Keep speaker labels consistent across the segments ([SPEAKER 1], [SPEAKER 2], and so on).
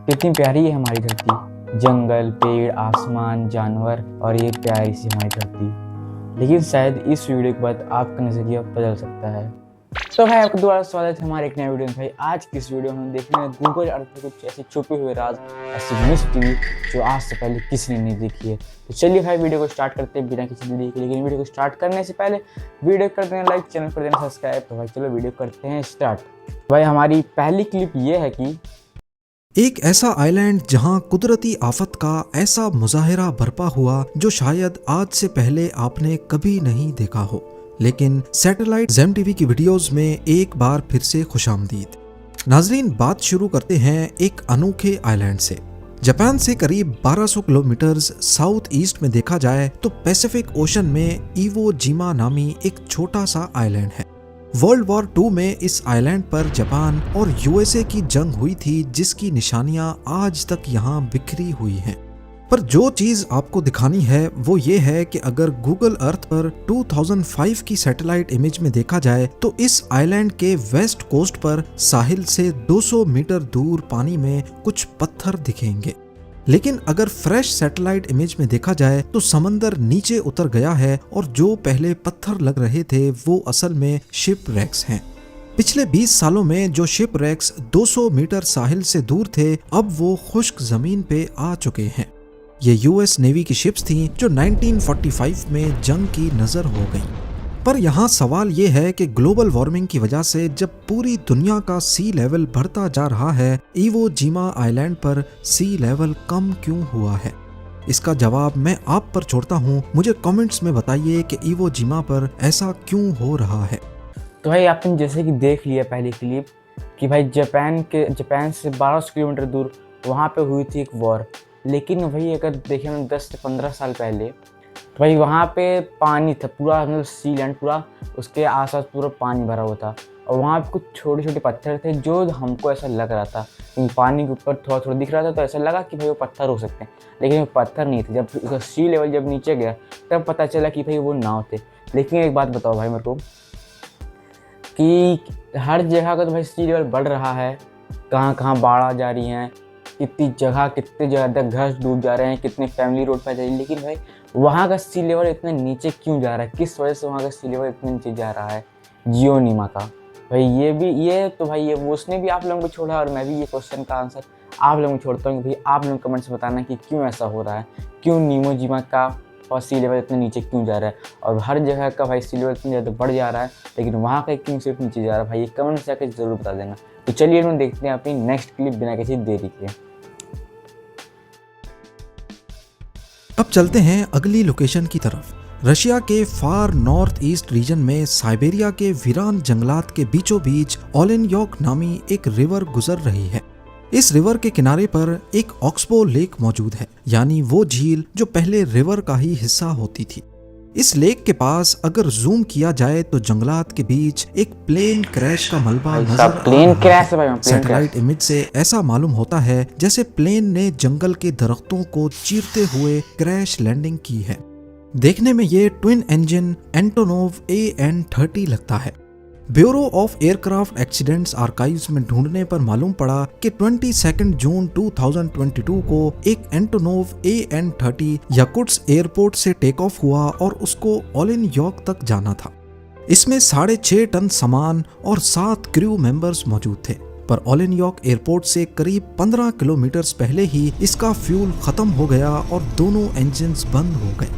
[SPEAKER 1] कितनी प्यारी है हमारी धरती, जंगल, पेड़, आसमान, जानवर और ये प्यारी सी हमारी धरती। लेकिन शायद इस वीडियो के बाद आपका नज़रिया बदल सकता है। तो भाई आपका दोबारा स्वागत है हमारे एक नए वीडियो में। भाई आज की इस वीडियो में हम देखने में गूगल अर्थ पे कुछ ऐसे छुपे हुए राज, ऐसी मिस्ट्री जो आज से पहले किसी ने नहीं देखी है। तो चलिए भाई वीडियो को स्टार्ट करते हैं बिना किसी देरी के। लेकिन वीडियो को स्टार्ट करने से पहले वीडियो कर देना लाइक, चैनल कर देना सब्सक्राइब। तो भाई चलो वीडियो करते हैं स्टार्ट। भाई हमारी पहली क्लिप ये है कि
[SPEAKER 2] एक ऐसा आइलैंड जहां कुदरती आफत का ऐसा मुजाहिरा बरपा हुआ जो शायद आज से पहले आपने कभी नहीं देखा हो। लेकिन सैटेलाइट जेम टीवी की वीडियोस में एक बार फिर से खुशामदीद। नाजरीन, बात शुरू करते हैं एक अनोखे आइलैंड से। जापान से करीब 1200 किलोमीटर साउथ ईस्ट में देखा जाए तो पैसिफिक ओशन में इवो जिमा नामी एक छोटा सा आइलैंड है। वर्ल्ड वॉर 2 में इस आइलैंड पर जापान और यूएसए की जंग हुई थी, जिसकी निशानियां आज तक यहाँ बिखरी हुई हैं। पर जो चीज आपको दिखानी है वो ये है कि अगर गूगल अर्थ पर 2005 की सैटेलाइट इमेज में देखा जाए तो इस आइलैंड के वेस्ट कोस्ट पर साहिल से 200 मीटर दूर पानी में कुछ पत्थर दिखेंगे। लेकिन अगर फ्रेश सैटेलाइट इमेज में देखा जाए तो समंदर नीचे उतर गया है और जो पहले पत्थर लग रहे थे वो असल में शिप रैक्स हैं। पिछले 20 सालों में जो शिप रैक्स 200 मीटर साहिल से दूर थे, अब वो खुश्क जमीन पे आ चुके हैं। ये यूएस नेवी की शिप्स थीं जो 1945 में जंग की नजर हो गईं। पर यहाँ सवाल ये है कि ग्लोबल वार्मिंग की वजह से जब पूरी दुनिया का सी लेवल बढ़ता जा रहा है, इवो जिमा आइलैंड पर सी लेवल कम क्यों हुआ है? इसका जवाब मैं आप पर छोड़ता हूँ। मुझे कमेंट्स में बताइए कि इवो जिमा पर ऐसा क्यों हो रहा है।
[SPEAKER 1] तो भाई आपने जैसे कि देख लिया पहली क्लिप कि भाई जापान से 1200 किलोमीटर दूर वहाँ पे हुई थी एक वॉर। लेकिन भाई अगर देखें हम 10 से 15 साल पहले, तो भाई वहाँ पे पानी था पूरा, मतलब सी लैंड पूरा, उसके आसपास पूरा पानी भरा हुआ था। और वहाँ पे कुछ छोटे छोटे पत्थर थे जो हमको ऐसा लग रहा था, क्योंकि पानी के ऊपर थोड़ा थोड़ा दिख रहा था तो ऐसा लगा कि भाई वो पत्थर हो सकते हैं। लेकिन वो पत्थर नहीं थे। जब उसका सी लेवल जब नीचे गया तब पता चला कि भाई वो नाव थे। लेकिन एक बात बताओ भाई मेरे को कि हर जगह का तो भाई सी लेवल बढ़ रहा है, कहाँ कहाँ बाढ़ आ जा रही हैं, कितनी जगह तक घर डूब जा रहे हैं, कितने फैमिली रोड पर जा रही है। लेकिन भाई वहाँ का सी लेवल इतना नीचे क्यों जा रहा है? किस वजह से वहाँ का सी लेवल इतना नीचे जा रहा है? जियोनीमा का भाई ये वो उसने भी आप लोगों को छोड़ा, और मैं भी ये क्वेश्चन का आंसर आप लोगों को छोड़ता हूँ कि भाई आप लोग कमेंट्स बताना कि क्यों ऐसा हो रहा है, क्यों निमोजिमा का और सी लेवल इतना नीचे क्यों जा रहा है, और हर जगह का भाई सी लेवल इतना ज़्यादा बढ़ जा रहा है लेकिन वहाँ का क्यों सिर्फ नीचे जा रहा है? भाई ये कमेंट से आकर जरूर बता देना। तो चलिए हम देखते हैं अपनी नेक्स्ट क्लिप बिना किसी देरी के।
[SPEAKER 2] अब चलते हैं अगली लोकेशन की तरफ। रशिया के फार नॉर्थ ईस्ट रीजन में साइबेरिया के वीरान जंगलात के बीचों बीच ओलेनयोक नामी एक रिवर गुजर रही है। इस रिवर के किनारे पर एक ऑक्सबो लेक मौजूद है, यानी वो झील जो पहले रिवर का ही हिस्सा होती थी। इस लेक के पास अगर जूम किया जाए तो जंगलात के बीच एक प्लेन क्रैश का मलबा नजर आ रहा है। सैटेलाइट इमेज से ऐसा मालूम होता है जैसे प्लेन ने जंगल के दरख्तों को चीरते हुए क्रैश लैंडिंग की है। देखने में ये ट्विन इंजन एंटोनोव AN-30 लगता है। Bureau of aircraft accidents archives में ढूंढने पर मालूम पड़ा कि 22 जून 2022 को एक एंटोनोव AN-30 याकुट्स्क एयरपोर्ट से टेक ऑफ हुआ और उसको ओलेनयोक तक जाना था। इसमें 6.5 टन सामान और 7 क्रू मेंबर्स मौजूद थे। पर ओलेनयोक एयरपोर्ट से करीब 15 किलोमीटर पहले ही इसका फ्यूल खत्म हो गया और दोनों इंजन्स बंद हो गए।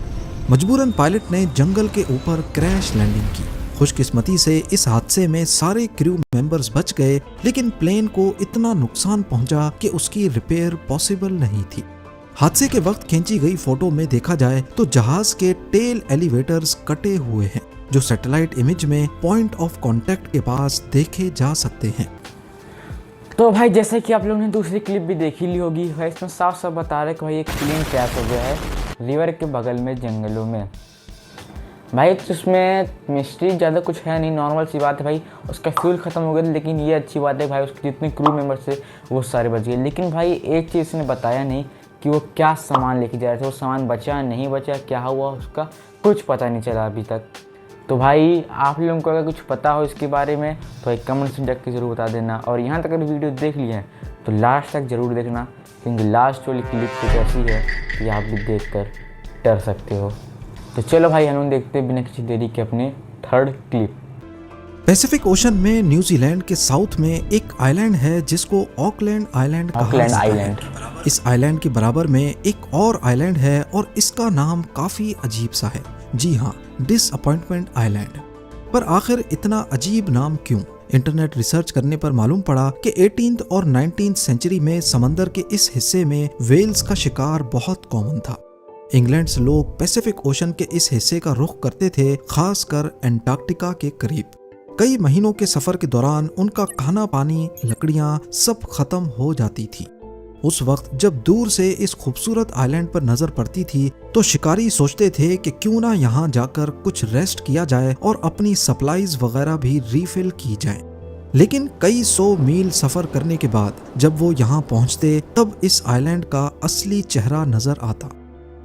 [SPEAKER 2] मजबूरन पायलट ने जंगल के ऊपर क्रैश लैंडिंग की। खुशकिस्मती से इस हादसे में सारे क्रू मेंबर्स बच गए, लेकिन प्लेन को इतना नुकसान पहुंचा कि उसकी रिपेयर पॉसिबल नहीं थी। हादसे के वक्त खींची गई फोटो में देखा जाए तो जहाज के टेल एलिवेटर्स कटे हुए हैं, जो सैटेलाइट इमेज में पॉइंट ऑफ कांटेक्ट के पास देखे जा सकते हैं।
[SPEAKER 1] तो भाई जैसे कि आप लोगों ने दूसरी क्लिप भी देखी ली होगी, भाई इसमें साफ साफ बता रहे कि भाई एक प्लेन क्रैश हो गया है रिवर के बगल में जंगलों में। भाई तो उसमें मिस्ट्री ज़्यादा कुछ है नहीं, नॉर्मल सी बात है भाई। उसका फ्यूल ख़त्म हो गया, लेकिन ये अच्छी बात है भाई उसके जितने क्रू मेंबर्स थे वो सारे बच गए। लेकिन भाई एक चीज़ इसने बताया नहीं कि वो क्या सामान लेके जा रहे थे, वो सामान बचा नहीं बचा, क्या हुआ उसका कुछ पता नहीं चला अभी तक। तो भाई आप लोगों को अगर कुछ पता हो इसके बारे में तो भाई कमेंट्स में जाकर ज़रूर बता देना। और यहाँ तक अगर वीडियो देख लिए हैं तो लास्ट तक ज़रूर देखना, क्योंकि लास्ट वाली क्लिप कुछ ऐसी है कि आप भी देख कर डर सकते हो। तो चलो भाई हम लोग देखते हैं बिना किसी देरी के अपने थर्ड क्लिप।
[SPEAKER 2] पैसिफिक ओशन में न्यूजीलैंड के साउथ में एक आइलैंड है जिसको ऑकलैंड आइलैंड कहा
[SPEAKER 1] ऑकलैंड
[SPEAKER 2] जाता है।
[SPEAKER 1] आइलैंड।
[SPEAKER 2] इस आइलैंड के बराबर में एक और आइलैंड है और इसका नाम काफी अजीब सा है। जी हाँ, डिसअपॉइंटमेंट आइलैंड। पर आखिर इतना अजीब नाम क्यों? इंटरनेट रिसर्च करने पर मालूम पड़ा कि 18th और 19th सेंचुरी में समंदर के इस हिस्से में व्हेल्स का शिकार बहुत कॉमन था। इंग्लैंड से लोग पैसिफिक ओशन के इस हिस्से का रुख करते थे, खासकर एंटार्क्टिका के करीब। कई महीनों के सफर के दौरान उनका खाना पानी, लकड़ियां सब खत्म हो जाती थी। उस वक्त जब दूर से इस खूबसूरत आइलैंड पर नजर पड़ती थी तो शिकारी सोचते थे कि क्यों ना यहाँ जाकर कुछ रेस्ट किया जाए और अपनी सप्लाईज वगैरह भी रीफिल की जाए। लेकिन कई 100 मील सफर करने के बाद जब वो यहाँ पहुँचते तब इस आइलैंड का असली चेहरा नजर आता।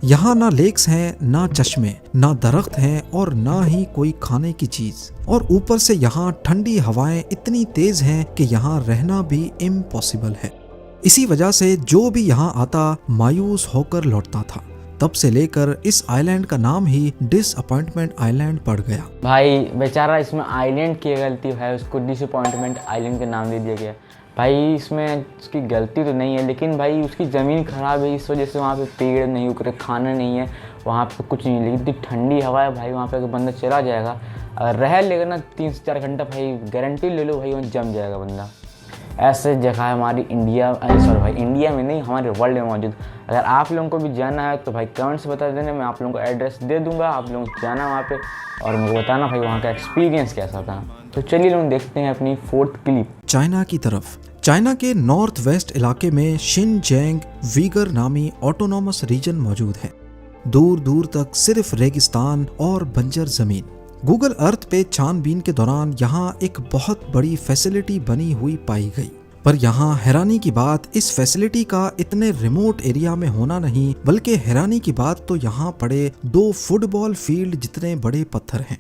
[SPEAKER 2] यहाँ ना लेक्स हैं, ना चश्मे, ना दरख्त हैं और ना ही कोई खाने की चीज। और ऊपर से यहाँ ठंडी हवाएं इतनी तेज हैं कि यहाँ रहना भी इम्पॉसिबल है। इसी वजह से जो भी यहाँ आता मायूस होकर लौटता था। तब से लेकर इस आइलैंड का नाम ही डिसअपॉइंटमेंट आइलैंड पड़ गया।
[SPEAKER 1] भाई बेचारा इसमें आइलैंड की गलती है, उसको डिसअपॉइंटमेंट आइलैंड का नाम दे दिया गया। भाई इसमें उसकी गलती तो नहीं है, लेकिन भाई उसकी ज़मीन ख़राब है, इस वजह से वहाँ पे पेड़ नहीं उग रहे, खाना नहीं है, वहाँ पे कुछ नहीं। लेकिन इतनी ठंडी हवा है भाई, वहाँ पे अगर बंदा चला जाएगा, अगर रह लेगा ना 3 से 4 घंटा, भाई गारंटी ले लो भाई वहाँ जम जाएगा बंदा। ऐसे जगह है हमारी इंडिया, सॉरी भाई इंडिया में नहीं, हमारे वर्ल्ड में मौजूद। अगर आप लोगों को भी जाना है तो भाई कमेंट से बता देना, मैं आप लोगों को एड्रेस दे दूंगा, आप लोगों को जाना वहाँ पे और मुझे बताना भाई वहाँ का एक्सपीरियंस कैसा था। तो चलिए लोग देखते हैं अपनी 4th क्लिप।
[SPEAKER 2] चाइना की तरफ। चाइना के नॉर्थ वेस्ट इलाके में शिनजियांग वीगर नामी ऑटोनॉमस रीजन मौजूद है। दूर दूर तक सिर्फ रेगिस्तान और बंजर जमीन। गूगल अर्थ पे छानबीन के दौरान यहाँ एक बहुत बड़ी फैसिलिटी बनी हुई पाई गई। पर यहाँ हैरानी की बात इस फैसिलिटी का इतने रिमोट एरिया में होना नहीं, बल्कि हैरानी की बात तो यहाँ पड़े 2 फुटबॉल फील्ड जितने बड़े पत्थर हैं।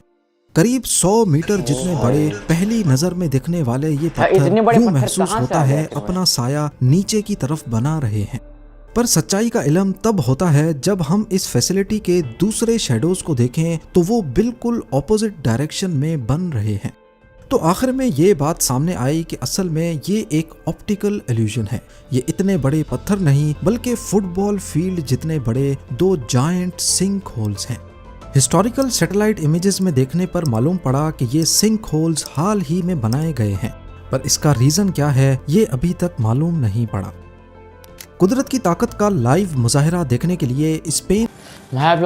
[SPEAKER 2] करीब 100 मीटर जितने बड़े। पहली नजर में दिखने वाले ये पत्थर यूं महसूस होता है अपना साया नीचे की तरफ बना रहे हैं। पर सच्चाई का इल्म तब होता है जब हम इस फैसिलिटी के दूसरे शेडोज को देखें तो वो बिल्कुल ऑपोजिट डायरेक्शन में बन रहे हैं। तो आखिर में ये बात सामने आई कि असल में ये एक ऑप्टिकल इल्यूजन है। ये इतने बड़े पत्थर नहीं बल्कि फुटबॉल फील्ड जितने बड़े 2 जायंट सिंक होल्स हैं। हिस्टोरिकल सैटेलाइट इमेजेस में देखने पर मालूम पड़ा कि ये सिंक होल्स हाल ही में बनाए गए हैं, पर इसका रीजन क्या है ये अभी तक मालूम नहीं पड़ा। कुदरत की ताकत का लाइव मुजाहिरा देखने के लिए स्पेन
[SPEAKER 1] भाई आप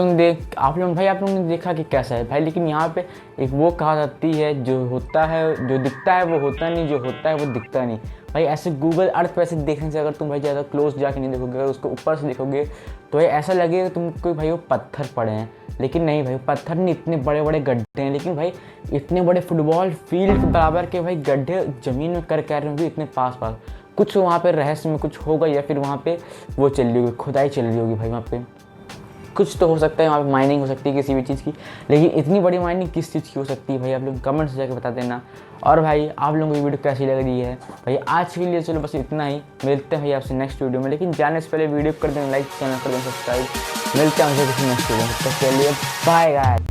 [SPEAKER 1] लोग ने देखा कि कैसा है भाई। लेकिन यहाँ पे एक वो कहा जाती है, जो होता है, जो दिखता है वो होता नहीं, जो होता है वो दिखता नहीं। भाई ऐसे गूगल अर्थ पे ऐसे देखने से अगर तुम भाई ज़्यादा क्लोज जाके नहीं देखोगे, अगर उसको ऊपर से देखोगे तो भाई ऐसा लगेगा तुमको भाई वो पत्थर पड़े हैं। लेकिन नहीं भाई, पत्थर नहीं, इतने बड़े बड़े गड्ढे हैं। लेकिन भाई इतने बड़े फुटबॉल फील्ड के बराबर के भाई गड्ढे ज़मीन में कर रहे होंगे इतने पास पास। कुछ वहाँ पे रहस्य में कुछ होगा, या फिर वहाँ पे वो चल रही होगी, खुदाई चल रही होगी भाई। वहाँ पे कुछ तो हो सकता है, वहाँ पे माइनिंग हो सकती है किसी भी चीज़ की। लेकिन इतनी बड़ी माइनिंग किस चीज़ की हो सकती है भाई, आप लोग कमेंट्स जाके बता देना। और भाई आप लोगों को ये वीडियो कैसी लग रही है भाई। आज के लिए चलो बस इतना ही, मिलते हैं भाई आपसे नेक्स्ट वीडियो में। लेकिन जाने से पहले वीडियो कर देना लाइक, चैनल कर देना सब्सक्राइब। मिलते हैं किसी नेक्स्ट वीडियो में, तब के लिए बाय गाइस।